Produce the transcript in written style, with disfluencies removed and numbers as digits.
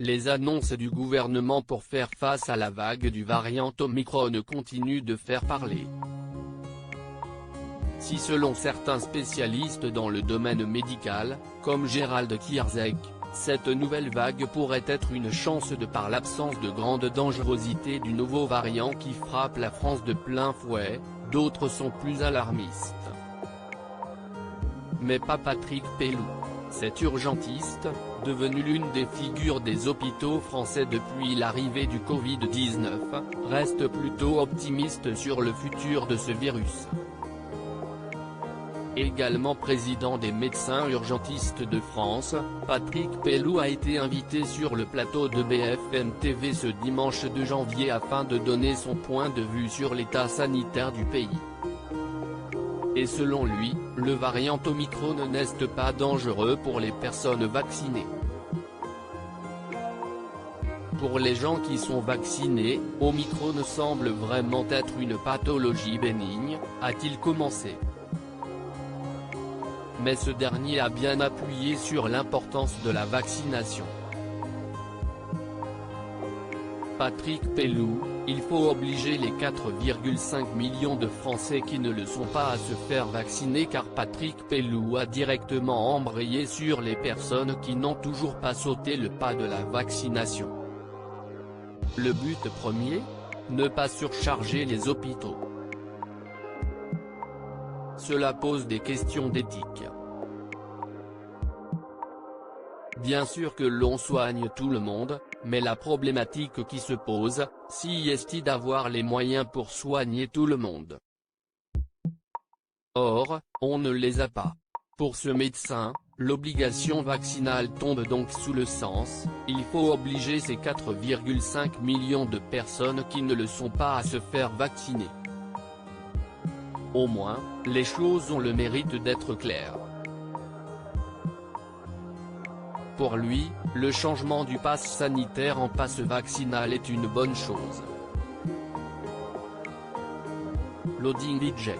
Les annonces du gouvernement pour faire face à la vague du variant Omicron continuent de faire parler. Si selon certains spécialistes dans le domaine médical, comme Gérald Kierzek, cette nouvelle vague pourrait être une chance de par l'absence de grande dangerosité du nouveau variant qui frappe la France de plein fouet, d'autres sont plus alarmistes. Mais pas Patrick Pelloux. Cet urgentiste, devenu l'une des figures des hôpitaux français depuis l'arrivée du Covid-19, reste plutôt optimiste sur le futur de ce virus. Également président des médecins urgentistes de France, Patrick Pelloux a été invité sur le plateau de BFM TV ce dimanche 2 janvier afin de donner son point de vue sur l'état sanitaire du pays. Et selon lui, le variant Omicron n'est pas dangereux pour les personnes vaccinées. Pour les gens qui sont vaccinés, Omicron semble vraiment être une pathologie bénigne, a-t-il commencé. Mais ce dernier a bien appuyé sur l'importance de la vaccination. Patrick Pelloux, il faut obliger les 4,5 millions de Français qui ne le sont pas à se faire vacciner car Patrick Pelloux a directement embrayé sur les personnes qui n'ont toujours pas sauté le pas de la vaccination. Le but premier ? Ne pas surcharger les hôpitaux. Cela pose des questions d'éthique. Bien sûr que l'on soigne tout le monde, mais la problématique qui se pose, si est-il d'avoir les moyens pour soigner tout le monde. Or, on ne les a pas. Pour ce médecin, l'obligation vaccinale tombe donc sous le sens, il faut obliger ces 4,5 millions de personnes qui ne le sont pas à se faire vacciner. Au moins, les choses ont le mérite d'être claires. Pour lui, le changement du pass sanitaire en pass vaccinal est une bonne chose. Loading budget.